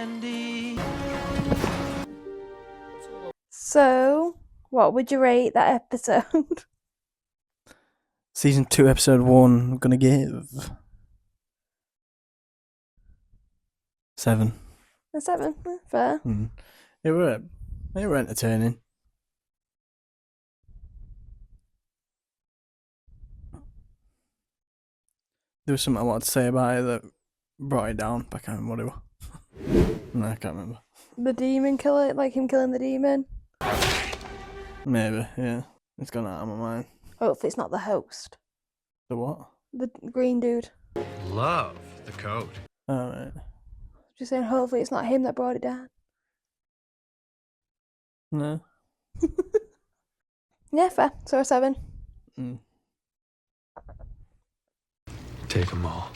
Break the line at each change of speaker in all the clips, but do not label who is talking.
candy.
So, what would you rate that episode?
Season 2, episode 1, I'm gonna give 7.
A 7. Fair.
It were entertaining. There was something I wanted to say about it that brought it down, but I can't remember what it was. No, I can't remember.
The demon killer, like him killing the demon.
Maybe, yeah. It's gone out of my mind.
Hopefully it's not the host.
The what?
The green dude.
Love the code.
Alright.
Just saying, hopefully it's not him that brought it down.
No.
Yeah, fair. So a 7.
Take them all.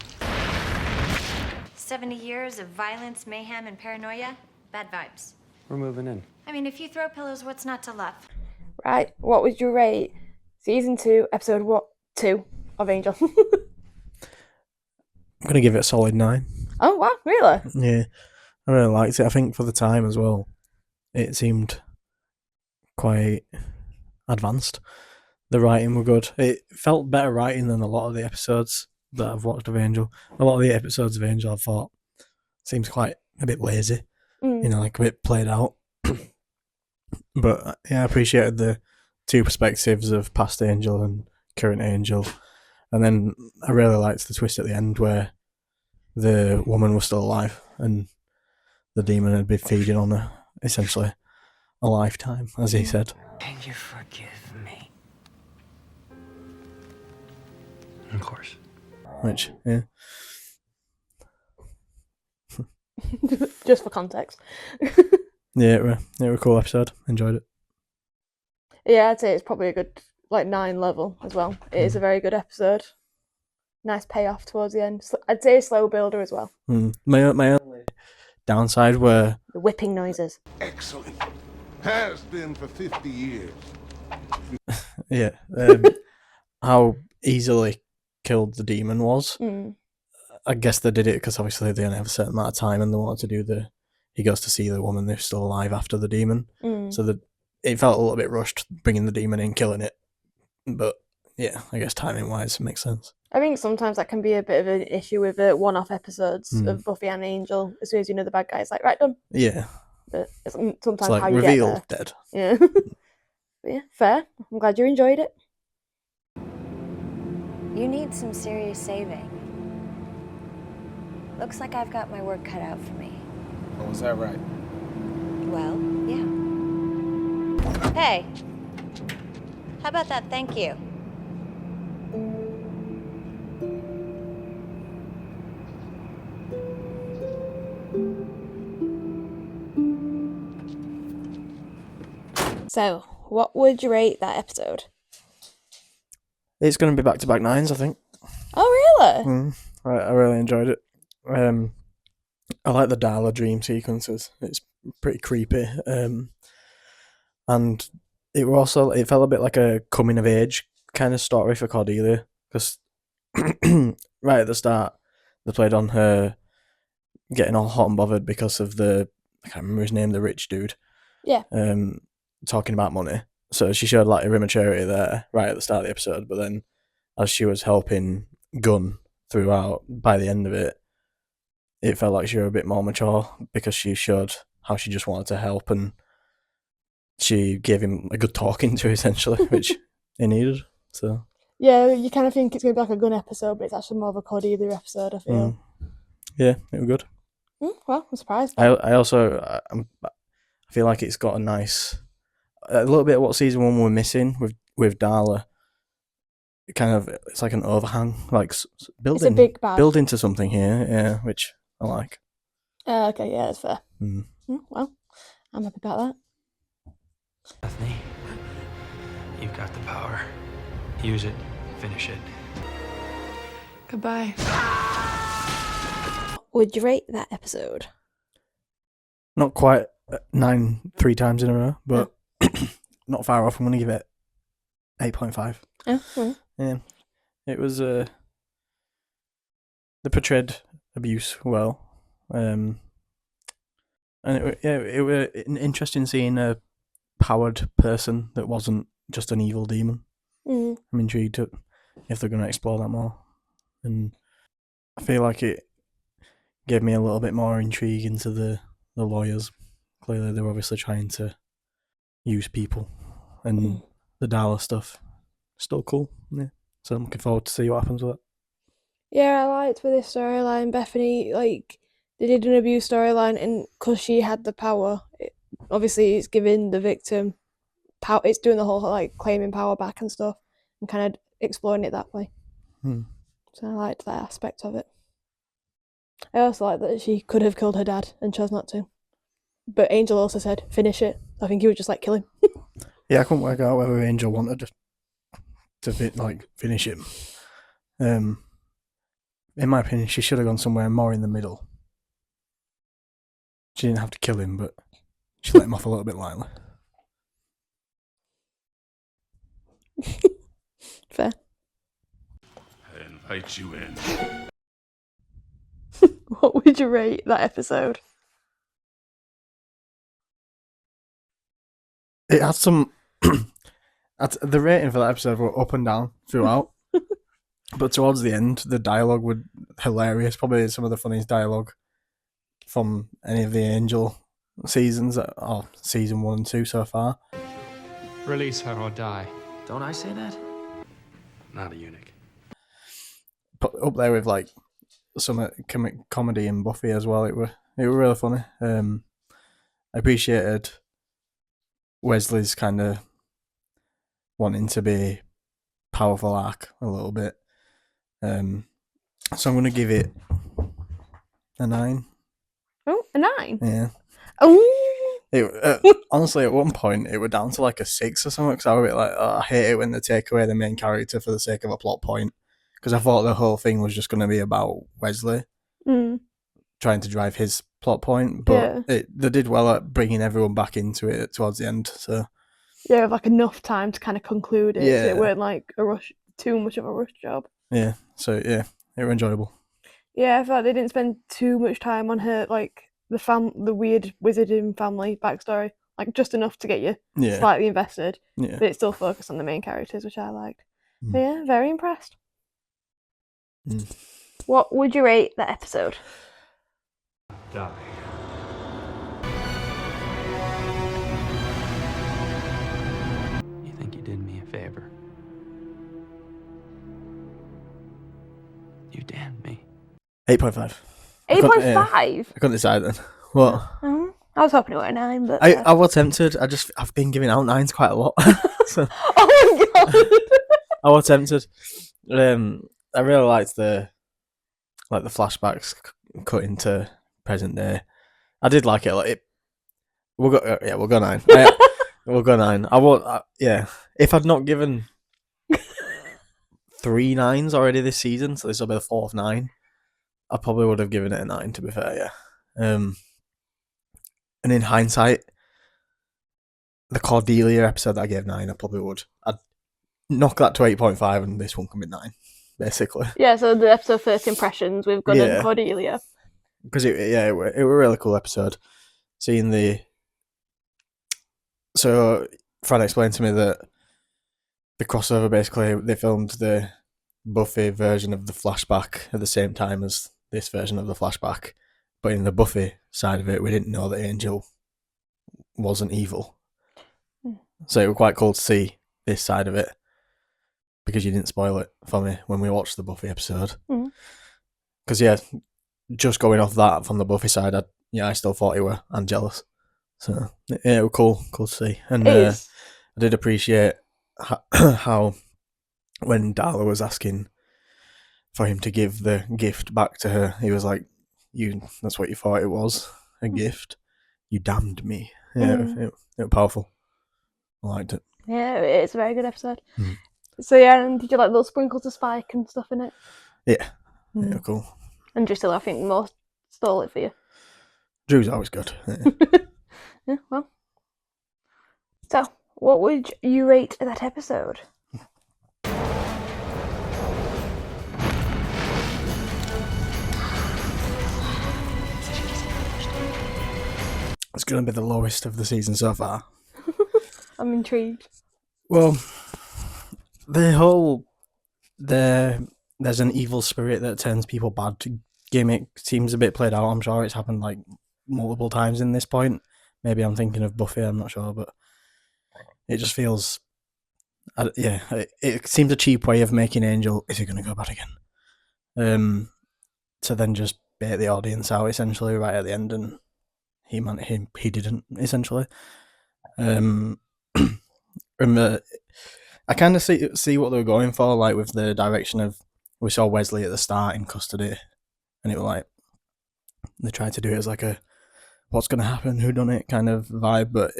70 years of violence, mayhem, and paranoia? Bad vibes.
We're moving in.
I mean, if you throw pillows, what's not to love?
Right, what would you rate Season 2, Episode 2 of Angel?
I'm gonna give it a solid 9.
Oh, wow, really?
Yeah. I really liked it. I think for the time as well, it seemed quite advanced. The writing were good. It felt better writing than a lot of the episodes that I've watched of Angel. A lot of the episodes of Angel I thought seems quite a bit lazy. You know, like a bit played out. But yeah, I appreciated the two perspectives of past Angel and current Angel. And then I really liked the twist at the end where the woman was still alive and the demon had been feeding on her essentially a lifetime, as he said.
Can you forgive me? Of course.
Which, yeah.
Just for context.
Yeah, it were a cool episode. Enjoyed it.
Yeah, I'd say it's probably a good 9 level as well. It is a very good episode. Nice payoff towards the end. I'd say a slow builder as well.
My only downside were
the whipping noises.
Excellent. Has been for 50 years.
yeah, how easily killed the demon was. I guess they did it because obviously they only have a certain amount of time and they wanted to do he goes to see the woman who's still alive after the demon. So it felt a little bit rushed bringing the demon in, killing it. But yeah, I guess timing wise it makes sense.
I think sometimes that can be a bit of an issue with one-off episodes of Buffy and Angel. As soon as you know the bad guy, it's like, right, done.
Yeah.
But sometimes
It's like
how you
revealed
get
dead.
there. Yeah. But yeah, fair. I'm glad you enjoyed it.
You need some serious saving. Looks like I've got my work cut out for me.
Oh, is that right?
Well, yeah. Hey, how about that thank you?
So, what would you rate that episode?
It's going to be back-to-back 9s, I think.
Oh, really?
I really enjoyed it. I like the Darla dream sequences. It's pretty creepy. And it felt a bit like a coming of age kind of story for Cordelia, because right at the start they played on her getting all hot and bothered because of I can't remember his name, the rich dude.
Yeah.
Talking about money. So she showed like her immaturity there right at the start of the episode, but then as she was helping Gunn throughout, by the end of it, it felt like she was a bit more mature because she showed how she just wanted to help and she gave him a good talking to, essentially, which he needed. So
yeah, you kind of think it's going to be like a good episode, but it's actually more of a Cordelia episode, I feel.
Yeah, it was good.
Well, I'm surprised.
I feel like it's got a little bit of what season 1 were missing with Darla. It's like an overhang, like building.
It's a big bad.
Building to something here, yeah, which I like.
Okay, yeah, that's fair.
Mm.
Well, I'm happy about that.
Bethany, you've got the power. Use it. Finish it.
Goodbye.
Would you rate that episode?
Not quite 9 3 times in a row, but not far off. I'm going to give it 8.5.
Oh,
Yeah, it was. They portrayed abuse well. And it were interesting seeing a powered person that wasn't just an evil demon.
Mm.
I'm intrigued if they're going to explore that more. And I feel like it gave me a little bit more intrigue into the lawyers. Clearly, they're obviously trying to use people. And the Darla stuff, still cool. Yeah. So I'm looking forward to see what happens with it.
Yeah, I liked with this storyline, Bethany, like, they did an abuse storyline, and because she had the power, obviously it's giving the victim power, it's doing the whole, like, claiming power back and stuff, and kind of exploring it that way. So I liked that aspect of it. I also like that she could have killed her dad and chose not to. But Angel also said, finish it. I think he would just, like, kill him.
Yeah, I couldn't work out whether Angel wanted to finish him. In my opinion, she should have gone somewhere more in the middle. She didn't have to kill him, but she let him off a little bit lightly.
Fair.
I invite you in.
What would you rate that episode?
It had some... the rating for that episode were up and down throughout. But towards the end, the dialogue was hilarious. Probably some of the funniest dialogue from any of the Angel seasons, or season 1 and 2 so far.
Release her or die. Don't I say that? Not a eunuch.
But up there with like some comedy in Buffy as well. It were really funny. I appreciated Wesley's kind of wanting to be powerful arc a little bit. So I'm going to give it a 9.
Oh, a 9?
Yeah.
Oh!
Honestly, at one point, it were down to like a 6 or something, because I was a bit like, I hate it when they take away the main character for the sake of a plot point, because I thought the whole thing was just going to be about Wesley trying to drive his plot point, but they did well at bringing everyone back into it towards the end. So
Yeah, with like enough time to kind of conclude it, so
Yeah.
it weren't like too much of a rush job.
yeah, it were enjoyable.
Yeah, I thought they didn't spend too much time on her, like the weird wizarding family backstory, like just enough to get you
Yeah,
slightly invested,
yeah.
but it still focused on the main characters, which I liked. But yeah, very impressed. What would you rate that episode?
Die. You think you did me a favor? You damned me.
8.5.
8.5?
I couldn't decide then. What?
I was hoping it were a 9, but
I was tempted. I've been giving out 9s quite a lot. So
oh my god!
I was tempted. I really liked the flashbacks cut into present day. I did like it. We'll go 9. We'll go 9. If I'd not given 3 9s already this season, so this will be the 4th 9, I probably would have given it a 9. To be fair, yeah. And in hindsight, the Cordelia episode that I gave 9, I probably would. I'd knock that to 8.5, and this one can be 9, basically.
Yeah, so the episode First Impressions with Gunn and Cordelia.
Because it were a really cool episode. Seeing so Fran explained to me that the crossover, basically, they filmed the Buffy version of the flashback at the same time as this version of the flashback. But in the Buffy side of it, we didn't know that Angel wasn't evil. So it was quite cool to see this side of it, because you didn't spoil it for me when we watched the Buffy episode. Because, just going off that from the Buffy side, I still thought you were jealous. So, yeah, it was cool to see. And I did appreciate how when Darla was asking for him to give the gift back to her, he was like, that's what you thought it was, a gift? You damned me. Yeah, it was powerful. I liked it.
Yeah, it's a very good episode. So yeah, and did you like those sprinkles of Spike and stuff in it?
Yeah, yeah, cool.
And Drusilla, I think, most stole it for you.
Drew's always good. Yeah.
Yeah, well. So, what would you rate that episode?
going to be the lowest of the season so far?
I'm intrigued.
Well, there's an evil spirit that turns people bad gimmick seems a bit played out. I'm sure it's happened like multiple times in this point. Maybe I'm thinking of Buffy, I'm not sure, but it just feels, it seems a cheap way of making Angel, is he going to go bad again? To then just bait the audience out essentially right at the end, and he didn't essentially. I kind of see what they were going for, like with the direction of, we saw Wesley at the start in custody, and it was like they tried to do it as like a what's going to happen, who done it kind of vibe, but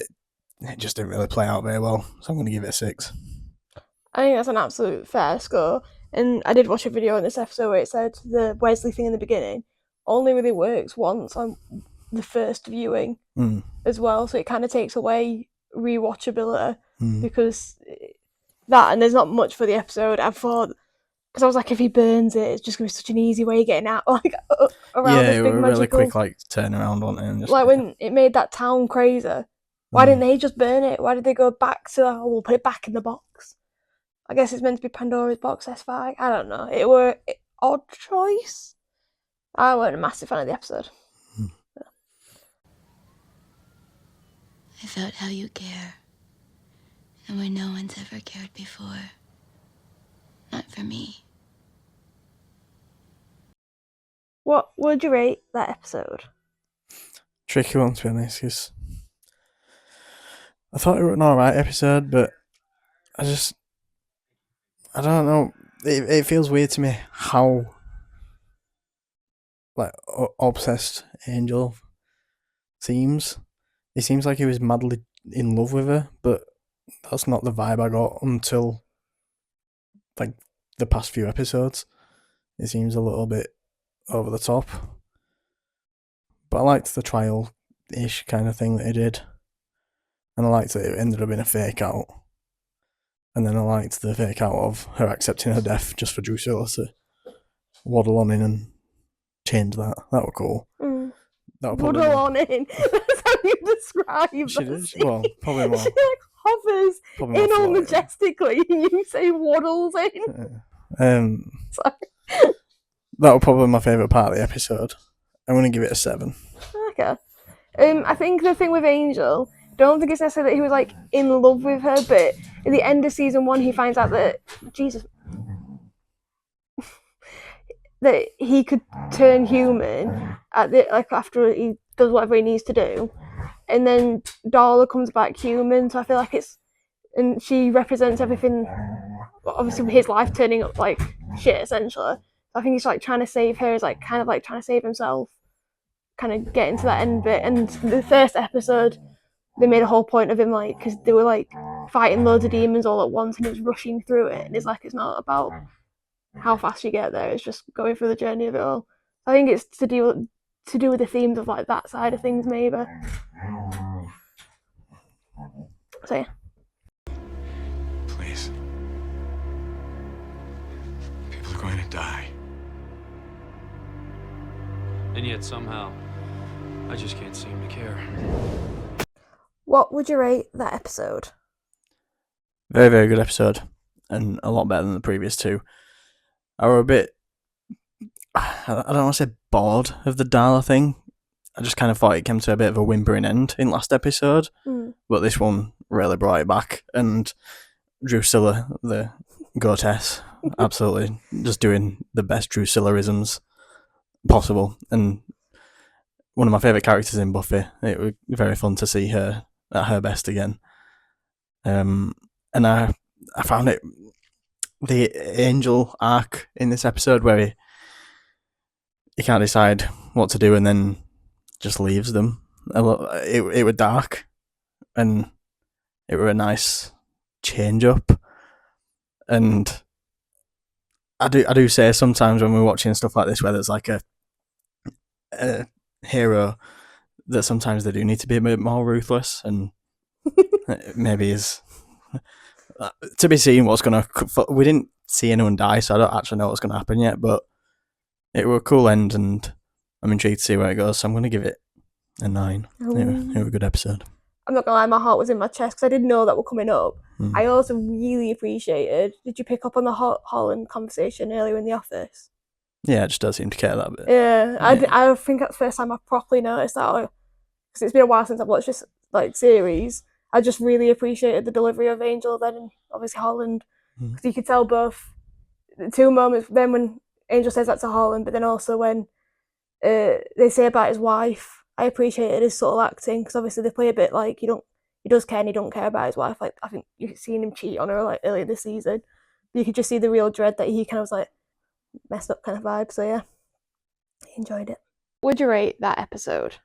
it just didn't really play out very well. So I'm going to give it a 6.
I think that's an absolute fair score. And I did watch a video in this episode where it said the Wesley thing in the beginning only really works once on the first viewing as well. So it kind of takes away rewatchability because that, and there's not much for the episode. I thought, because I was like, if he burns it, it's just going to be such an easy way of getting out, like around this big
it was
magical...
really quick, like turnaround on it. And just,
like when it made that town crazy. Why didn't they just burn it? Why did they go back to, we'll put it back in the box? I guess it's meant to be Pandora's box S5. I don't know. It were odd choice. I weren't a massive fan of the episode.
I felt how you care. And where no one's ever cared before. Not for me.
What would you rate that episode?
Tricky one, to be honest, because I thought it was an alright episode, but I don't know. It feels weird to me how like obsessed Angel seems. It seems like he was madly in love with her, but that's not the vibe I got until like the past few episodes. It seems a little bit over the top. But I liked the trial-ish kind of thing that he did. And I liked that it ended up in a fake out. And then I liked the fake out of her accepting her death just for Drusilla to waddle on in and change that. That were cool.
Waddle on in. That's how you describe
She
that
did?
scene.
Well, probably more.
She like hovers
Probably
in
more
all
floating.
majestically and you say waddles in. Sorry.
That was probably my favourite part of the episode. I'm going to give it a 7.
Okay. I think the thing with Angel, don't think it's necessarily that he was like in love with her, but at the end of season 1 he finds out that that he could turn human after he does whatever he needs to do, and then Darla comes back human. So I feel like and she represents everything. Obviously, his life turning up like shit essentially. I think he's like trying to save her, is like kind of like trying to save himself, kind of getting to that end bit. And the first episode, they made a whole point of him like, because they were like fighting loads of demons all at once, and he was rushing through it. And it's like, it's not about how fast you get there; it's just going through the journey of it all. I think it's to do with the themes of like that side of things, maybe. So yeah.
Please. People are going to die.
And yet somehow, I just can't seem to care.
What would you rate that episode?
Very, very good episode. And a lot better than the previous two. I were a bit, I don't want to say bored of the Darla thing. I just kind of thought it came to a bit of a whimpering end in last episode. But this one really brought it back. And Drusilla, the goatess, absolutely just doing the best Drusilla-isms possible. And one of my favourite characters in Buffy. It was very fun to see her at her best again. And I found it, the Angel arc in this episode where he can't decide what to do and then just leaves them. It was dark, and it were a nice change up. And I do say sometimes when we're watching stuff like this where there's like a hero, that sometimes they do need to be a bit more ruthless, and maybe is to be seen what's going to... We didn't see anyone die, so I don't actually know what's going to happen yet, but it was a cool end, and I'm intrigued to see where it goes, so I'm going to give it A 9. It was a good episode.
I'm not gonna lie, my heart was in my chest because I didn't know that were coming up.
Mm.
I also really appreciated. Did you pick up on the Holland conversation earlier in the office?
Yeah, it just does seem to care that bit.
Yeah, I think that's the first time I properly noticed that. Because it's been a while since I've watched this series. I just really appreciated the delivery of Angel then, and obviously Holland, because you could tell both the two moments. Then when Angel says that to Holland, but then also when they say about his wife. I appreciated his subtle acting because obviously they play a bit like he does care and he don't care about his wife. Like I think you've seen him cheat on her earlier this season, but you could just see the real dread that he kind of was messed up kind of vibe. So yeah, I enjoyed it. Would you rate that episode?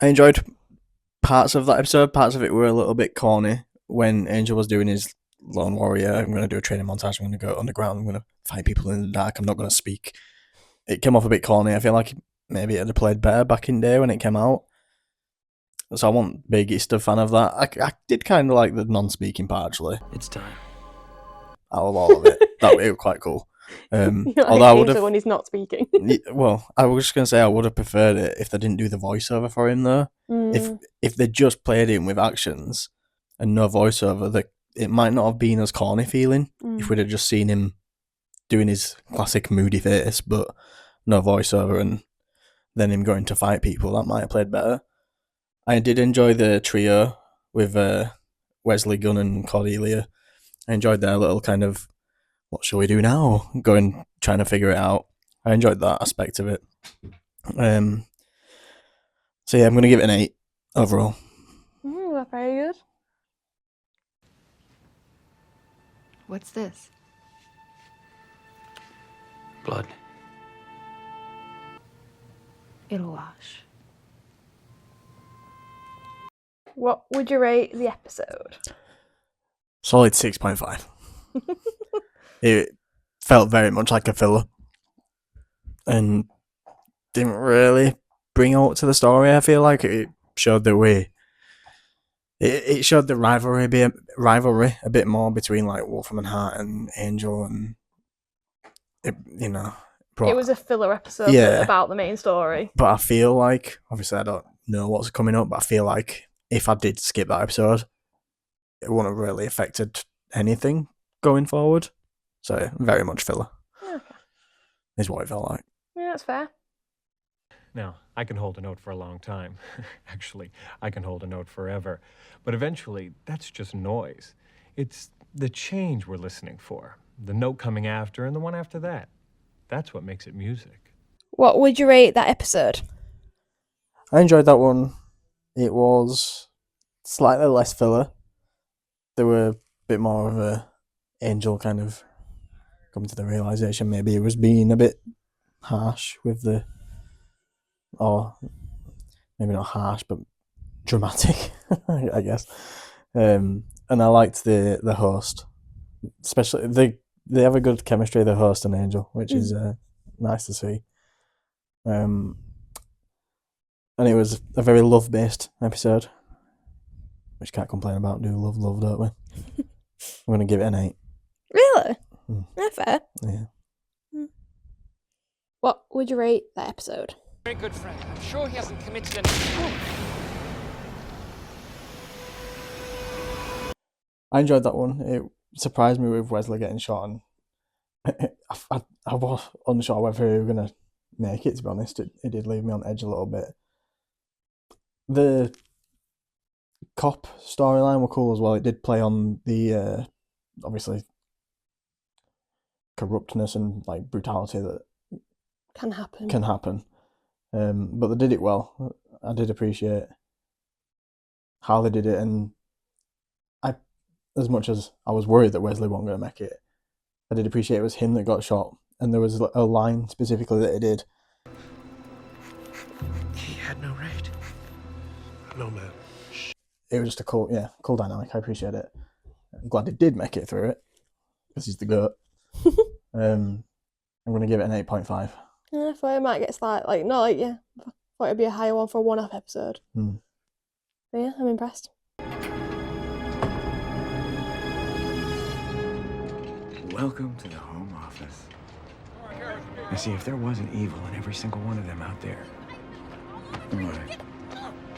I enjoyed parts of that episode. Parts of it were a little bit corny when Angel was doing his lone warrior. I'm going to do a training montage. I'm going to go underground. I'm going to fight people in the dark. I'm not going to speak. It came off a bit corny. I feel like maybe it had played better back in the day when it came out. So I wasn't biggest a fan of that. I did kind of like the non-speaking part, actually.
It's time.
Out of all of it. It was quite cool.
Although I would have when he's not speaking.
Well, I was just going to say I would have preferred it if they didn't do the voiceover for him, though. If they just played him with actions and no voiceover, it might not have been as corny feeling if we'd have just seen him doing his classic moody face, but no voiceover, and then him going to fight people. That might have played better. I did enjoy the trio with Wesley, Gunn, and Cordelia. I enjoyed their little kind of, what shall we do now? Trying to figure it out. I enjoyed that aspect of it. So yeah, I'm going to give it an 8 overall.
That's very good.
What's this?
Blood.
It'll wash.
What would you rate the episode?
Solid 6.5. It felt very much like a filler and didn't really bring out to the story. I feel like it showed it showed the rivalry a bit more between like Wolfram and Hart and Angel, and it
was a filler episode about the main story.
But I feel like, obviously I don't know what's coming up, but I feel like if I did skip that episode, it wouldn't have really affected anything going forward. So very much filler.
Okay.
Is what it felt like.
Yeah, that's fair.
Now, I can hold a note for a long time. Actually, I can hold a note forever. But eventually, that's just noise. It's the change we're listening for. The note coming after and the one after that. That's what makes it music.
What would you rate that episode?
I enjoyed that one. It was slightly less filler. There were a bit more of a Angel kind of coming to the realisation maybe it was being a bit harsh with or maybe not harsh, but dramatic, I guess. And I liked the host, especially they have a good chemistry, the host and Angel, which is nice to see. And it was a very love-based episode, which can't complain about. Do love, don't we? I'm going to give it an 8.
Really? Yeah, fair.
Yeah.
What would you rate that episode?
Very good friend. I'm sure he hasn't committed any...
I enjoyed that one. It surprised me with Wesley getting shot, and I was unsure whether we were going to make it, to be honest. It did leave me on edge a little bit. The cop storyline were cool as well. It did play on the, obviously, corruptness and like brutality that
can happen.
But they did it well. I did appreciate how they did it, and as much as I was worried that Wesley wasn't going to make it, I did appreciate it was him that got shot, and there was a line specifically that he did.
He had no right. No man.
It was just a cool dynamic. I appreciate it. I'm glad he did make it through it, because he's the goat. I'm going to give it an 8.5.
Yeah, I thought it might get slightly, I thought it'd be a higher one for a one-off episode. But yeah, I'm impressed.
Welcome to the Home Office. Now see, if there wasn't evil in every single one of them out there, why,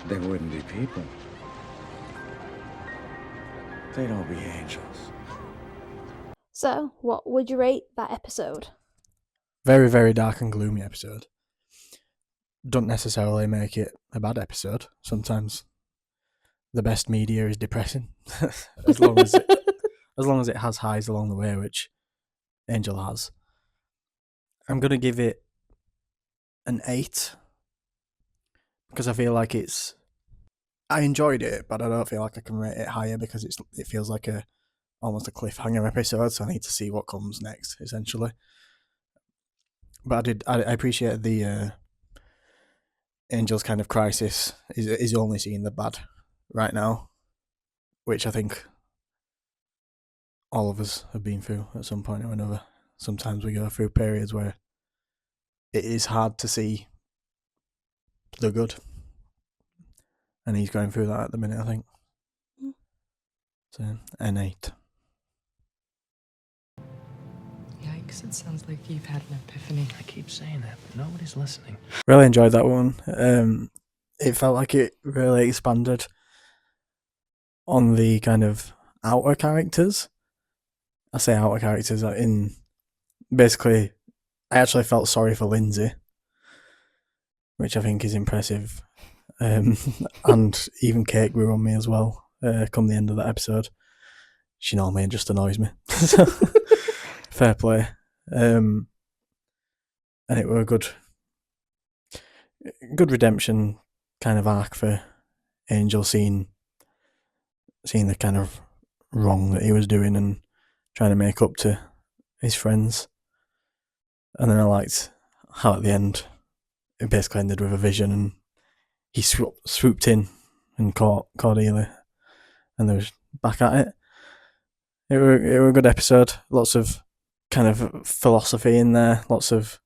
they wouldn't be people. They'd all be angels.
So, what would you rate that episode?
Very, very dark and gloomy episode. Don't necessarily make it a bad episode. Sometimes the best media is depressing, as long as it has highs along the way, which Angel has. I'm gonna give it an 8 because I feel like I enjoyed it, but I don't feel like I can rate it higher because it feels like almost a cliffhanger episode, so I need to see what comes next, essentially. But I appreciated the Angel's kind of crisis is only seeing the bad right now, which I think all of us have been through at some point or another. Sometimes we go through periods where it is hard to see the good, and he's going through that at the minute, I think. So, an 8.
Yikes, it sounds like you've had an epiphany.
I keep saying that, but nobody's listening.
Really enjoyed that one. It felt like it really expanded on the kind of outer characters. I say outer characters in basically, I actually felt sorry for Lindsay, which I think is impressive. And even Kate grew on me as well. Come the end of that episode, she normally just annoys me. So, fair play. And it were a good redemption kind of arc for Angel, seeing the kind of wrong that he was doing and trying to make up to his friends. And then I liked how at the end it basically ended with a vision, and he swooped in and caught Cordelia, and they was back at it. It were a good episode. Lots of kind of philosophy in there. Lots of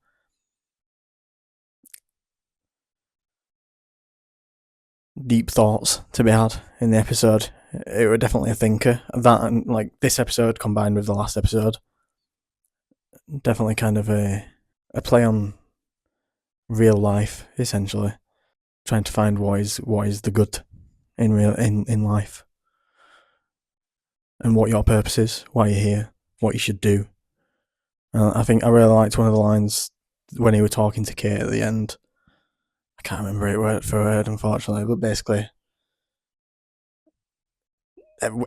deep thoughts to be had in the episode. It were definitely a thinker. That and like this episode combined with the last episode, definitely kind of a play on real life, essentially, trying to find what is the good in life, and what your purpose is, why you're here, what you should do. I think I really liked one of the lines when he was talking to Kate at the end. I can't remember it word for word, unfortunately, but basically,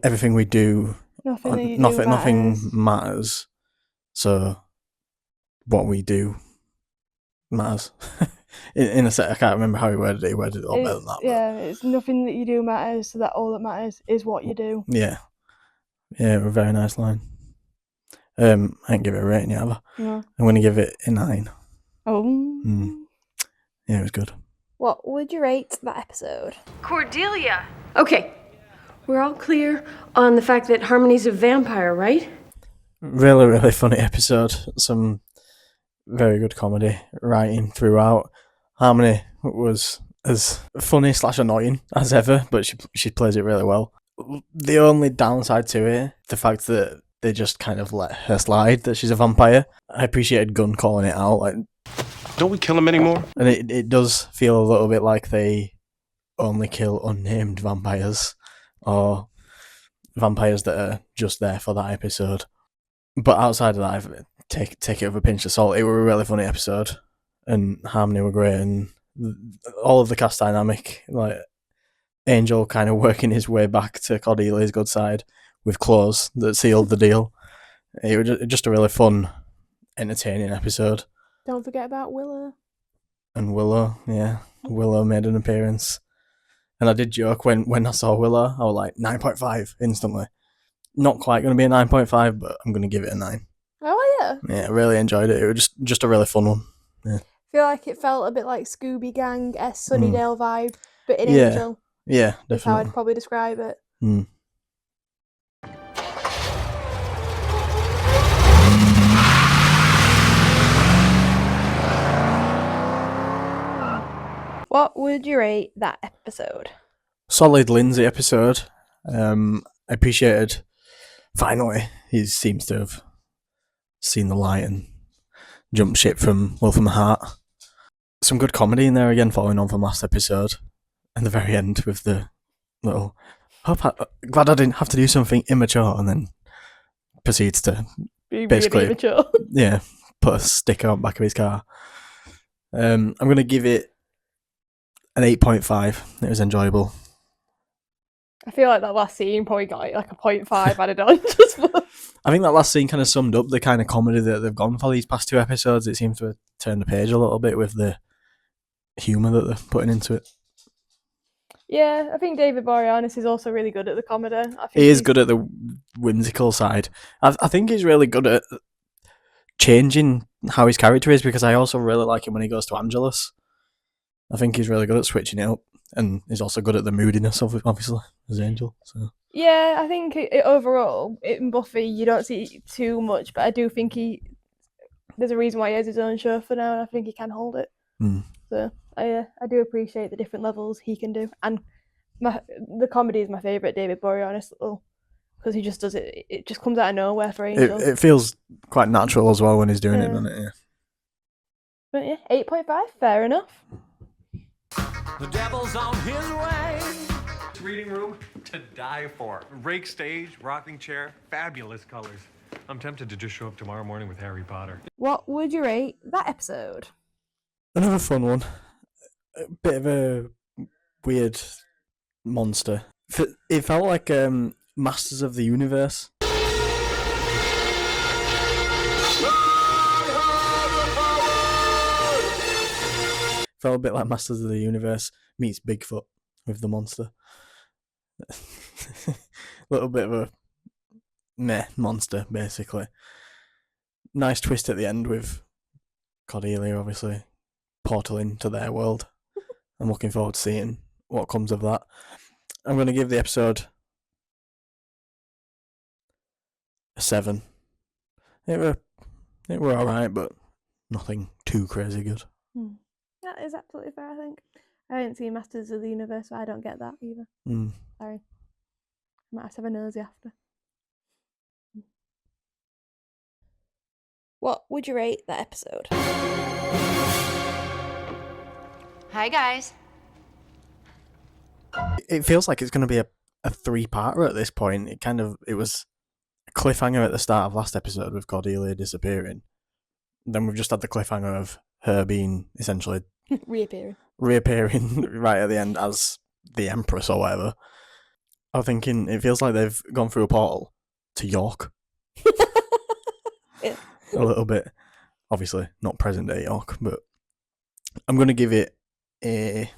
everything we do, nothing matters. So, what we do matters. in a set, I can't remember how he worded it. He worded it all better than that.
Yeah, it's nothing that you do matters, so that all that matters is what you do.
Yeah, a very nice line. I ain't give it a rating yet, have I?
No.
I'm going to give it a 9.
Oh.
Yeah, it was good.
What would you rate that episode?
Cordelia! Okay, we're all clear on the fact that Harmony's a vampire, right?
Really, really funny episode. Some very good comedy writing throughout. Harmony was as funny / annoying as ever, but she plays it really well. The only downside to it, the fact that they just kind of let her slide that she's a vampire. I appreciated Gunn calling it out. Like,
don't we kill him anymore?
And it does feel a little bit like they only kill unnamed vampires, or vampires that are just there for that episode. But outside of that, take it with a pinch of salt. It was a really funny episode, and Harmony were great, and all of the cast dynamic, like Angel kind of working his way back to Cordelia's good side with clothes that sealed the deal. It was just a really fun, entertaining episode.
Don't forget about Willow.
And Willow, yeah. Willow made an appearance. And I did joke when I saw Willow, I was like, 9.5 instantly. Not quite going to be a 9.5, but I'm going to give it a 9.
Oh, yeah.
Yeah, I really enjoyed it. It was just a really fun one. Yeah.
I feel like it felt a bit like Scooby Gang, Sunnydale vibe, but in Angel.
Yeah, definitely.
That's how I'd probably describe it. What would you rate that episode?
Solid Lindsay episode. I appreciated, finally, he seems to have seen the light and jumped ship from Will from the Heart. Some good comedy in there again, following on from last episode. And the very end with the little, glad I didn't have to do something immature, and then proceeds to basically,
really immature.
yeah, put a sticker on the back of his car. I'm going to give it an 8.5. It was enjoyable.
I feel like that last scene probably got like a 0.5 added on. Just for...
I think that last scene kind of summed up the kind of comedy that they've gone for these past 2 episodes. It seems to have turned the page a little bit with the humour that they're putting into it.
Yeah, I think David Boreanaz is also really good at the comedy. I think
He is good at the whimsical side. I think he's really good at changing how his character is, because I also really like him when he goes to Angelus. I think he's really good at switching it up, and he's also good at the moodiness of it, obviously, as Angel. So.
Yeah, I think overall, in Buffy, you don't see too much, but I do think there's a reason why he has his own show for now, and I think he can hold it. So I do appreciate the different levels he can do, and the comedy is my favourite David Boreanaz, because he just does it. It just comes out of nowhere for Angel.
It feels quite natural as well when he's doing it, doesn't it? Yeah.
But yeah, 8.5, fair enough.
The devil's on his way. Reading room to die for. Rake stage, rocking chair, fabulous colors. I'm tempted to just show up tomorrow morning with Harry Potter.
What would you rate that episode?
Another fun one. A bit of a weird monster. It felt like Masters of the Universe. Felt a bit like Masters of the Universe meets Bigfoot with the monster. Little bit of a meh monster, basically. Nice twist at the end with Cordelia, obviously, portaling to their world. I'm looking forward to seeing what comes of that. I'm going to give the episode a 7. It were alright, but nothing too crazy good.
That is absolutely fair, I think. I haven't seen Masters of the Universe, so I don't get that either. Sorry. I might have to have a nosy after. What would you rate that episode?
Hi, guys.
It feels like it's going to be a 3-parter at this point. It was a cliffhanger at the start of last episode with Cordelia disappearing. Then we've just had the cliffhanger of her being essentially reappearing right at the end as the Empress or whatever. I'm thinking it feels like they've gone through a portal to York.
Yeah.
A little bit. Obviously, not present day York, but I'm going to give it a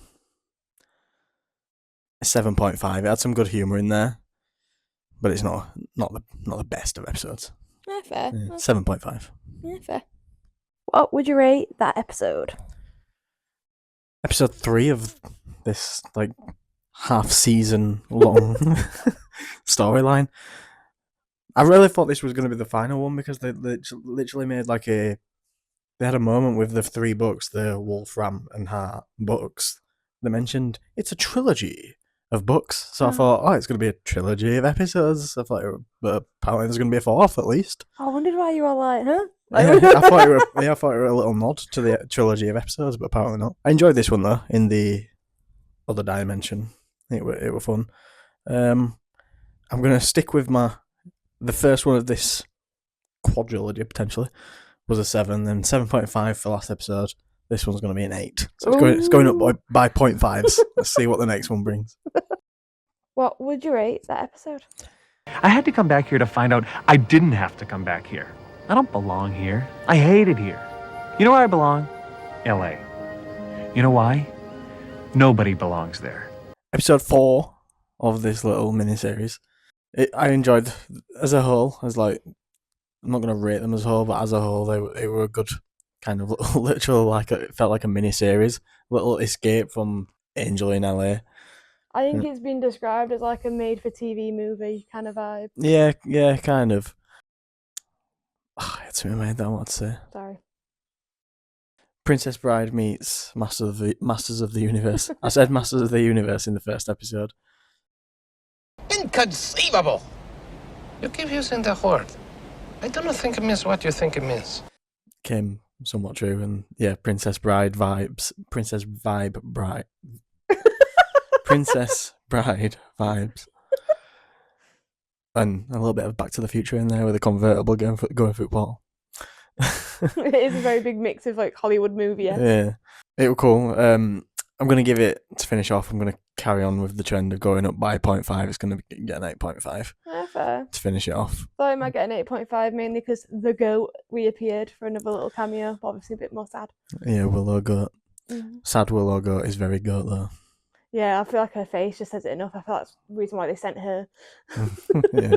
7.5. It had some good humour in there, but it's not the best of episodes.
Yeah, fair.
7.5.
Yeah, fair. What would you rate that episode?
Episode 3 of this half season long storyline. I really thought this was going to be the final one, because they literally made they had a moment with the 3 books, the Wolfram and Hart books. They mentioned it's a trilogy of books, so I thought, it's going to be a trilogy of episodes. I thought, but apparently there's going to be a 4th at least.
I wondered why you were like, huh?
I thought it were a little nod to the trilogy of episodes, but apparently not. I enjoyed this one though, in the other dimension. It were fun. I'm going to stick with the first one of this quadrilogy, potentially, was a 7, then 7.5 for last episode. This one's going to be an 8. So it's going up by 0.5s. Let's see what the next one brings.
What would you rate that episode?
I had to come back here to find out I didn't have to come back here. I don't belong here. I hate it here. You know where I belong? LA. You know why? Nobody belongs there. Episode 4 of this little miniseries. I enjoyed as a whole. I'm not going to rate them as a whole, but as a whole, they were a good kind of literal, it felt like a miniseries. Little escape from Angel in LA.
I think it's been described as like a made-for-TV movie kind of vibe.
Yeah, kind of. It's in my head that I want to say.
Sorry.
Princess Bride meets Masters of the Universe. I said Masters of the Universe in the first episode.
Inconceivable! You keep using the word.
I don't think it means what you think it means.
Came somewhat true, and yeah, Princess Bride vibes, Princess Bride vibes, and a little bit of Back to the Future in there with a convertible going football.
It is a very big mix of like Hollywood movie.
Yeah, it was cool. I'm gonna give it, to finish off, I'm gonna carry on with the trend of going up by 0.5. It's gonna get an 8.5
Fair.
to finish it off.
Thought I might get an 8.5 mainly because the goat reappeared for another little cameo, but obviously a bit more sad.
Yeah, Willow Goat.
Mm-hmm.
Sad Willow Goat is very goat though.
Yeah, I feel like her face just says it enough. I feel that's the reason why they sent her.
Yeah.